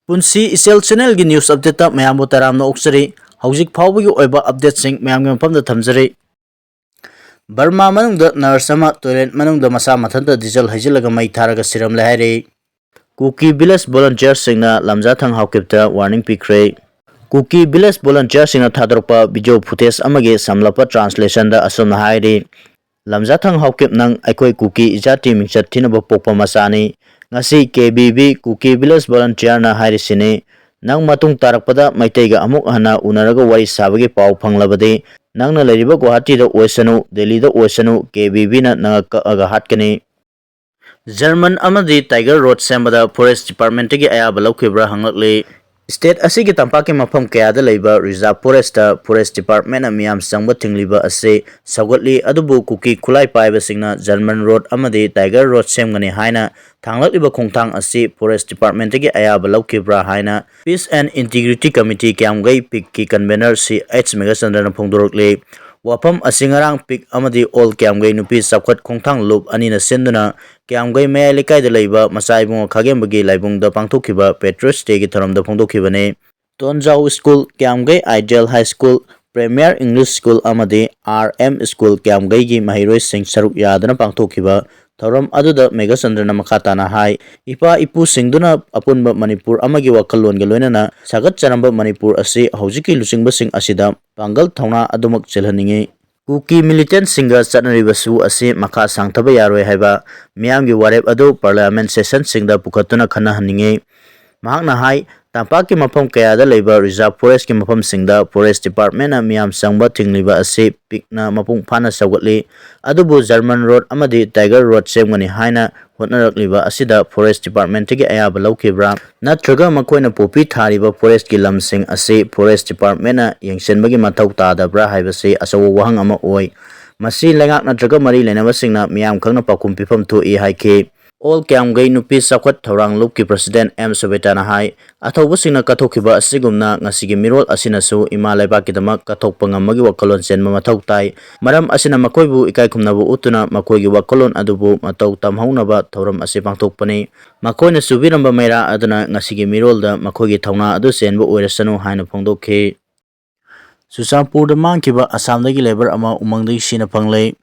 Punsi Isel Channel gi news update ta mayam bu taramna oksari hojik phawbagi oiba update sing mayam gi mafamda thamjari. Burma manungda nurse ama toilet manungda masa mathanta diesel hajilaga mai tharaga siram lahari. Kuki village volunteer singna Lamjathang Haokip ta warning pikre. Kuki village volunteer singna thadorpa video footage amage samlapa translation da asomna hairi. Lamjathang Haokip nang aikoi Kuki ijati mingchat thinaba pokpa masani. Ngasi KBB Kuki village volunteer na hairi sini. Nang matung tarakpada maitaiga amuk hana unaraga wari sabagi pau phanglabadi. Nang na lariba Guwahati da oisanu, Delhi da oisanu, KBB na nangaka hatkani. German amadi Tiger Road sembada Forest Department gi ayaba laukibra hanglakli. State asigi tampaki mafam kayada laiba Reserve Forest Department na miyam sangba tingliba ase saugatli adubu Kuki khulai paiba singna German Road amadi Tiger Road semgani haina thanglakliba khongthang ase Forest Department gi ayaba laukibra haina Peace and Integrity Committee kyamgai pik ki convener CH Megachandra phongdorokli. Wafam asingarang pik amadi all kyamgai nupi sabkhat khongthang loop anina senduna kyamgai mayai lekai da laiba masaibung khagembagi laibung da pangthokiba Patriots Day gi thoram da phongdokibane. Tonjau School kyamgai Ideal High School Premier English School amadi RM School kyamgai gi mahiroi sing saruk yadana pangthokiba thoram aduda Megachandra makhatana hai ipa ipu singduna apunba Manipur amagi wakalon ga loinana sagat charamba Manipur ase hojiki lusingba sing asida pangal thauna adumak chelhaningi. Kuki militant singa chatnaribasu ase makha sangthaba yaroi haiba miyamgi warep adu parliament session singda pukhatuna khana haningi. Mahakna hai tampaki mafam kayada laiba Reserve Forest ki mafam singda Forest Department na miyam sangba tingliba ase pikna mapung phana sagatli adubu German Road amadi Tiger Road semgani haina hotnarakliba asida Forest Department gi ayaba laukibra natraga makoina popi thariba forest ki lamsing ase Forest Department na yengsenbagi mathau tadabra haibase asawo wahang ama oi masi lengak natraga mari lenaba singna miyam khangna pakum pifam thoi haike. All kyamgai nupi sakwat thorang loop ki president M Sobetana hai athoba singna kathokiba asigumna ngasigi mirol asinasu ima laiba kidamak kathokpa ngamagi wakalon senma mathau tai maram asina makoibu ikai khumnabu utuna makoigi wakalon adubu matau tamhaunaba thoram ase pangthokpani makoina subiramba maira aduna ngasigi mirolda makoigi thauna adu senba oirasanu haina phongdokhe. Susampur da mangkiba Assamdagi labor ama umangdagi sina phanglei.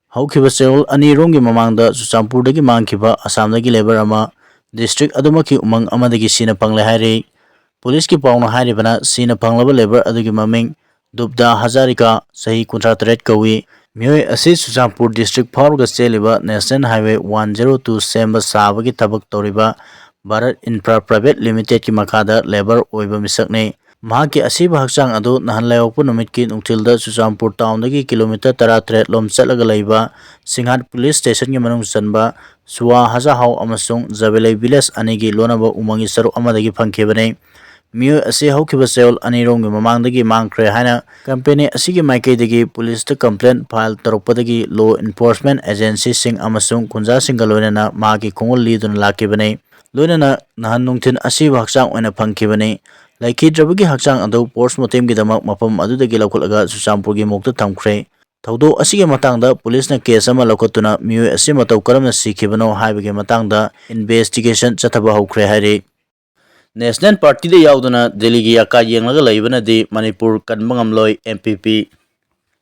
Haokip Seol ani romgi mamangda Susampurdagi mangkiba Assamdagi labor ama district adumaki umang amadagi sina pangle hairi. Police ki pauna hairibana sina panglaba labor adugi maming Dubda Hazarika sahi 38 kawi mioi asi Susampur district phawrga cheliba National Highway 102 semba sabagi tabak toriba Bharat Infra Private Limited ki makada labor oiba misakne. Mahaki asiba hakchang adu nahan layokpu numitki nungthilda Susampur town dagi kilometer 13 lom chatlaga laiba Singhat police station gi manung chanba Suwa Hajahau amasung Zabelai village anigi lonaba umangi saruk amadagi phangkhebane. Mioi ase Haokip Seol anirom gi mamangdagi mangkhre haina company asigi maikaidagi police ta complaint file tarokpadagi law enforcement agency sing amasung kunja singa loinana magi khongol liduna lakibane loinana nahan nungthin asiba hakchang oina phangkhebane. Laikhidrabagi hakchang adu postmortem gi damak mapam adudagi laukulaga Susampur gi mokta thamkhre. Thaudo asigi matangda police na case ama laukotuna mioi ase matau karamna sikhibano haibagi matangda investigation chathaba haukhre hairi. National Party da yauduna Delhi gi aka yenglaga laibana di Manipur kanbangamloi MPP.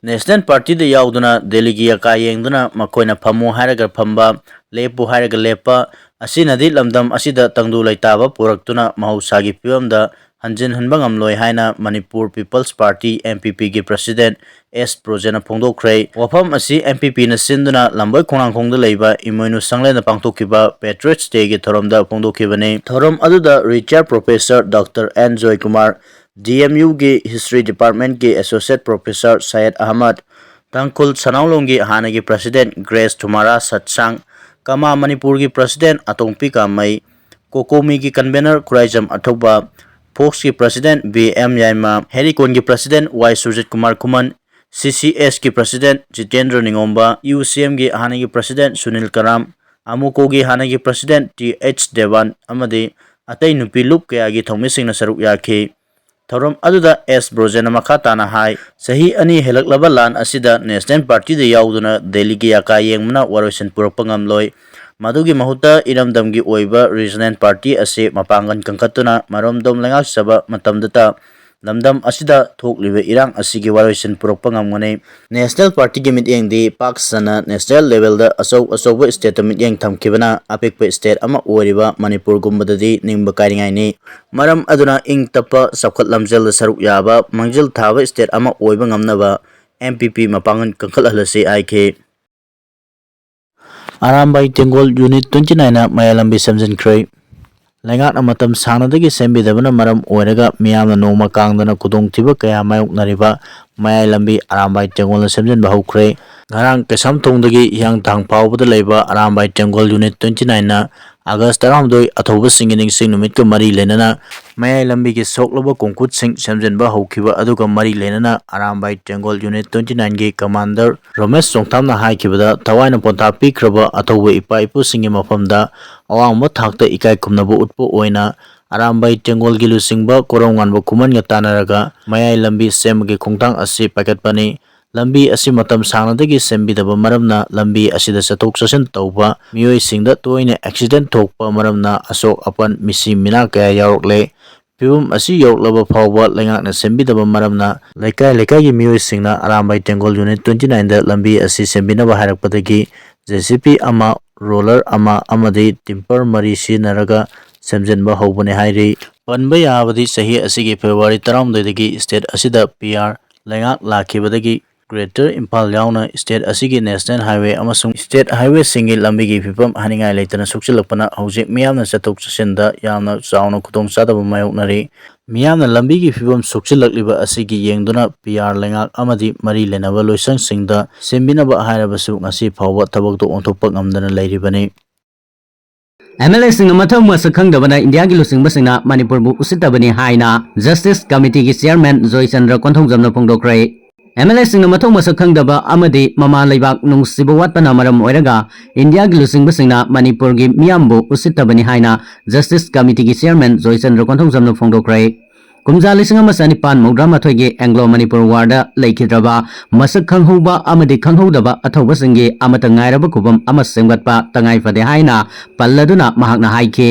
National Party da yauduna Delhi gi aka yengduna makoina phamu hairaga phamba lepu hairaga lepa asinadi lamdam asida tangdu laitaba puraktuna mahausagi pibamda Hanjin Hanbangam Loi Haina Manipur People's Party MPP gi President S. Projena Phongdokhrei. Wafam asi MPP na sinduna lamboi khonangkhongda leiba imoinu sanglena pangthokiba Patriots Day gi thoramda phongdokhibane. Thoram aduda retired Professor Dr. N. Joy Kumar, DMU gi History Department gi Associate Professor Syed Ahmad, Tangkhul Sanaulong gi Hanagi President Grace Thumara Satsang, Kama Manipur gi President Atongpi Kamai, Kokomi gi Convener Khuraijam Athoba, Fox ki President B.M. Yaima, Herikon ki President Y. Surjit Kumar Kuman, CCS ki President Jitendra Ningomba, UCM ki Hanagi President Sunil Karam, Amuko ki Hanagi President T.H. Devan, amadi atay nupi lup kaya ki thongmising na saruk yaki. Thoram aduda S. Brojena makhatana hai, sahi ani helaklaba lan asida National Party da yauduna Delhi ki aka yengmana waroisan purakpangamloi. Madugi mahuta iramdamgi oiba regional party ase mapangan kangkatuna maromdom lengak saba matamdata lamdam asida thoklibe irang asigi waroisin purokpa ngamngani national party gi mityeng di pak sana national level da asoba state mityeng thamkibana apekpa state ama oiriba manipur gumbadadi ningba kairingai ni maram aduna ing tapa sakhat lamjel saruk yaba mangjil thaba state ama oiba ngamnaba MPP mapangan kangkal halase IK Arambai Tengol Unit 29 na mayalambi samjinkhrai Lengat amatam sanadagi sembidabana maram oiraga miyamna noma kangdana kudongtiba kaya mayoknariba mayalambi Arambai Tengol na samjinba hokre ngarang kesam thongdagi yang thang pawbada leiba Arambai Tengol Unit 29 na August 12 athoba singining sing numit ka mari lenana mayalambi ki soklaba kongkut sing samjinba hokhiba aduga mari lenana Arambai Tengol Unit 29 gi commander Ramesh Songthamna haikibada tawaina ponta pikraba athoba ipa ipu singi mafamda awangma thakta ikai kumnaba utpo oina Arambai Tengol gi lusingba koronganba kuman nga tanaraga mayai lambi semgi khongtang asi pakatpani lambi asi matam sanadagi sembidaba maramna lambi asida satok sasen tauba mioi singda toina accident thokpa maramna asok apan misi mina kaya yarokle Pibum asi yoklaba phawba lengakna sembidaba maramna laikai gi mioi singna Arambai Tengol Unit 29 da lambi asi sembinaba harakpadagi JCP ama roller ama amadi timper mari sinaraga semjenba hobune hairi panba yabadi sahi asigi February 12 dagi state asida PR lengak lakhibadagi Greater Impal yauna state asigi national highway amasung state highway singi lambigi phipam haningai leitana suksilakpana hojik miyamna chatok chasinda yamna chauna khutong chadaba mayoknari miyamna lambigi phipam suksilakliba asigi yengduna PR lengak amadi mari lenaba loisang singda sembinaba hairabasu ngasi phawba tabakto onthokpa ngamdana leiribani MLA सिंह मथम मसखंगदबना India की लुसिंगबसिंगना मणिपुर बु उसितबनी हाइना justice committee की chairman Joy Chandra कोंथोंजमना फोंदोक्रे MLA सिंह मथम मसखंगदबा अमदि ममा लेबाक नुंगसिबो वातपना मरम ओइरगा इंडिया की लुसिंगबसिंगना मणिपुर की मियामबु उसितबनी हाइना जस्टिस कमिटी की चेयरमैन जोय चंद्र कोंथोंजमना फोंदोक्रे कुमजा लिसिंग मसानिपान मौद्रामाथोइगे एंग्लो मणिपुर वार्ड लेखिद्रबा मसक खंगहौबा अमदि खंगहौदबा अथौबसिंगे अमता ngairaba kubam ama semgatpa tangai fade haina palladuna mahakna haike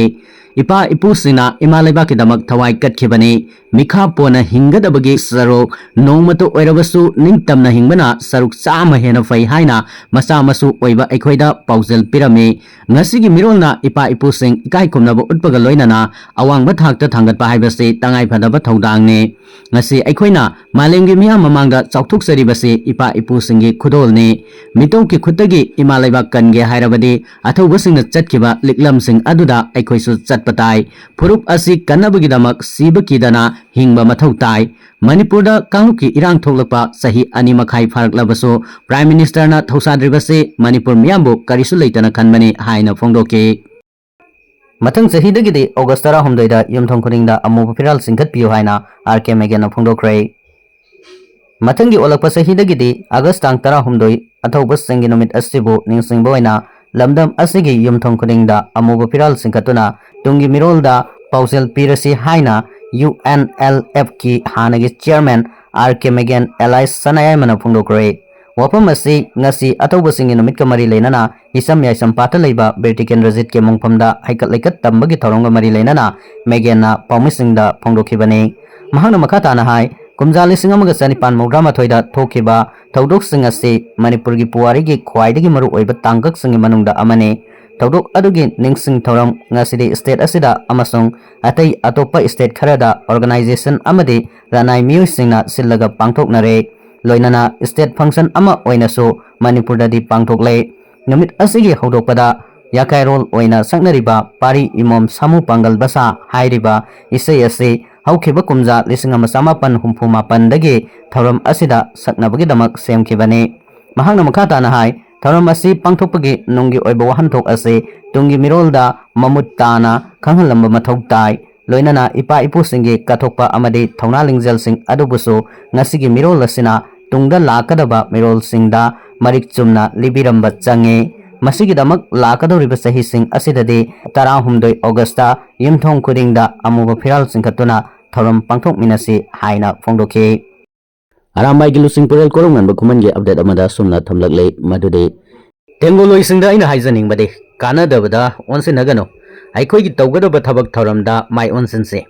ipa ipusina imalaiba kidamak thawai katkhibani mikha pona hingadabagi sarok nongmato oirabasu ningtamna hingbana saruk chama hena fai haina masa masu oiba aikhoida paujal pirame ngasigi mirolna ipa ipusing ikai kumnaba utpaga loinana awangba thakta thangatpa haibase tangai fadaba thaudangne ngasi aikhoina malemgi miyam mamangda chauthuk ipa ipusingi khudolni mitauki khutagi imalaiba kange hairabadi athobasingna chatkiba liklamsing aduda aikhoisu chatpatai furup asi kanabagi sibakidana hingba mathau tai Manipurda kangluki irang thoklakpa sahi ani makhai pharaklabaso Prime Minister na thausadribase Manipur miyambu karisu leitana khanbani haina phongdoke Mathang sahidagidi August 13 da yumthong khudingda amuba firal singkhat piu haina RK Megan phongdokrai Mathangi olakpa sahidagidi August 13 athauba singi numit asibu ningsingbo oina lamdam asigi yumthong khudingda amuba firal singkhatuna tungi mirolda pausel pirasi haina UNLF की हानगी chairman RK Megan Allies Sanayai mana phongdokre wapam asi ngasi atobasing numit kamari leinana isam yaisam pata leiba Bertiken Rajit ke mongphamda haikat leikat tambagi thoronga mari leinana Megan na paumisingda phongdokhibani mahana makhata na hai kumjali singamaga sanipan modrama thoida thokiba thodok singasi Manipur gi puwari gi khwaidagi maru oiba tangkak singi manungda amane Tawdok adugi ningsing thoram ngasidi state asida amasung atai atopa state kharada organization amadi ranai miu singna sillaga pangthoknare loinana state function ama oinasu Manipur dadi pangthokle numit asigi hodokpada yakai role oina sangnariba pari imom samu pangal basa hairiba isai ase haukhiba kumja lisinga masamapan humphuma pandagi thoram asida saknabagi damak semkhibane mahangna makhata na hai Tharam asi pangthokpagi nunggi oiba wahanthok ase tungi mirolda mamut tana khanghalamba mathau tai loinana ipa ipusingi kathokpa amadi thauna lingjal sing adubusu ngasigi mirol asina tungda lakadaba mirol singda marik chumna libiramba change masigi damak lakadoriba sahi sing asidadi 13 Augusta yumthong khudingda amuba firal singkhatuna tharam pangthok minasi haina phongdokhe Arambai gi lusing purel korongan bakuman ge update amada sumna thamlaklei madude Tengoloi singda ina haizaning bade ꯀꯥꯟꯅꯗꯕꯗ ꯑꯣꯟꯁꯤꯟꯅꯒꯅꯨ ꯑꯩꯈꯣꯏꯒꯤ ꯇꯧꯒꯗꯕ ꯊꯕꯛ ꯊꯧꯔꯝꯗ ꯃꯥꯏ ꯑꯣꯟꯁꯤꯟꯁꯤ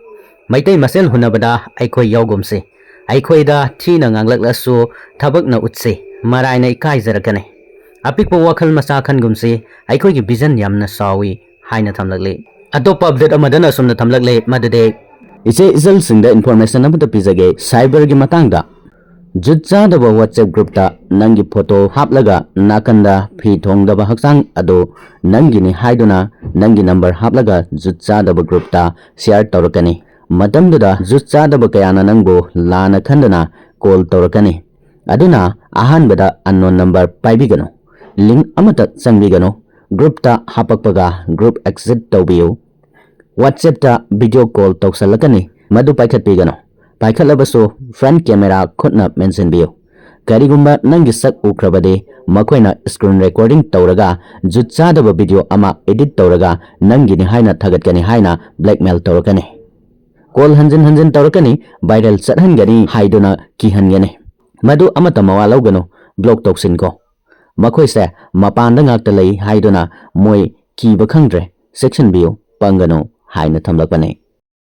ꯃꯩꯇꯩ ꯃꯁꯦꯜ ꯍꯨꯟꯅꯕꯗ ꯑꯩꯈꯣꯏ ꯌꯥꯎꯒꯨꯝꯁꯤ ꯑꯩꯈꯣꯏꯗ ꯊꯤꯅ ꯉꯥꯡꯂꯛꯂꯁꯨ ꯊꯕꯛꯅ ꯎꯠꯁꯤ ꯃꯔꯥꯏꯅ ꯏꯀꯥꯏꯖꯔꯛꯀꯅꯤ ꯑꯄꯤꯛꯄ ꯋꯥꯈꯜ ꯃꯆꯥ ꯈꯟꯒꯨꯝꯁꯤ ꯑꯩꯈꯣꯏꯒꯤ ꯚꯤꯖꯟ ꯌꯥꯝꯅ ꯆꯥꯎꯏ ꯍꯥꯏꯅ ꯊꯝꯂꯛꯂꯤ ꯑꯇꯣꯞꯄ ꯑꯞꯗꯦꯠ ꯑꯃꯗꯅ ꯑꯁꯨꯝꯅ ꯊꯝꯂꯛꯂꯤ ꯃꯗꯨꯗꯤ ꯏꯆꯦ ꯏꯆꯜꯁꯤꯡꯗ ꯏꯟꯐꯣꯔꯃꯦꯁꯟ ꯑꯃꯠꯇ ꯄꯤꯖꯒꯦ ꯁꯥꯏꯕꯔꯒꯤ ꯃꯇꯥꯡꯗ ꯖꯨꯠ ꯆꯥꯗꯕ WhatsApp ꯒ꯭ꯔꯨꯞꯇ ꯅꯪꯒꯤ ꯐꯣꯇꯣ ꯍꯥꯞꯂꯒ ꯅꯥꯀꯟꯗ ꯐꯤ ꯊꯣꯡꯗꯕ ꯍꯛꯆꯥꯡ ꯑꯗꯨ ꯅꯪꯒꯤꯅꯤ ꯍꯥꯏꯗꯨꯅ ꯅꯪꯒꯤ ꯅꯝꯕꯔ ꯍꯥꯞꯂꯒ ꯖꯨꯠ ꯆꯥꯗꯕ ꯒ꯭ꯔꯨꯞꯇ ꯁꯦꯌꯔ ꯇꯧꯔꯛꯀꯅꯤ ꯃꯇꯝꯗꯨꯗ ꯖꯨꯠ ꯆꯥꯗꯕ ꯀꯌꯥꯅ ꯅꯪꯕꯨ ꯂꯥꯟꯅ ꯈꯟꯗꯨꯅ ꯀꯣꯜ ꯇꯧꯔꯛꯀꯅꯤ ꯑꯗꯨꯅ ꯑꯍꯥꯟꯕꯗ ꯑꯟꯅꯣꯟ ꯅꯝꯕꯔ ꯄꯥꯏꯕꯤꯒꯅꯨ ꯂꯤꯡ ꯑꯃꯠꯇ ꯆꯪꯕꯤꯒꯅꯨ ꯒ꯭ꯔꯨꯞꯇ ꯍꯥꯄꯛꯄꯒ ꯒ꯭ꯔꯨꯞ ꯑꯦꯛꯁꯤꯠ ꯇꯧꯕꯤꯌꯨ WhatsAppꯇ ꯚꯤꯗꯤꯑꯣ ꯀꯣꯜ ꯇꯧꯁꯜꯂꯛꯀꯅꯤ ꯃꯗꯨ ꯄꯥꯏꯈꯠꯄꯤꯒꯅꯨ ꯄꯥꯏꯈꯠꯂꯕꯁꯨ ꯐ꯭ꯔꯟꯠ ꯀꯦꯃꯦꯔꯥ ꯈꯨꯠꯅ ꯃꯦꯟꯁꯤꯟꯕꯤꯌꯨ ꯀꯔꯤꯒꯨꯝꯕ ꯅꯪꯒꯤ ꯁꯛ ꯎꯈ꯭ꯔꯕꯗꯤ ꯃꯈꯣꯏꯅ ꯁ꯭ꯀ꯭ꯔꯤꯟ ꯔꯦꯀꯣꯔꯗꯤꯡ ꯇꯧꯔꯒ ꯖꯨꯠ ꯆꯥꯗꯕ ꯚꯤꯗꯤꯑꯣ ꯑꯃ एडिट तौरगा नंगिनी हाइना थगतकनी हाइना ब्लैकमेल तौरकनी कॉल हंजन हंजन तौरकनी वायरल चटहनगनी हाइदुना किहनगनी मदु अमत मवा लौगनु ब्लॉक तौसिनको मखोइसे मपानदा ngakta lei haiduna moi kiba khangdre section biu pangano haina thamlakpane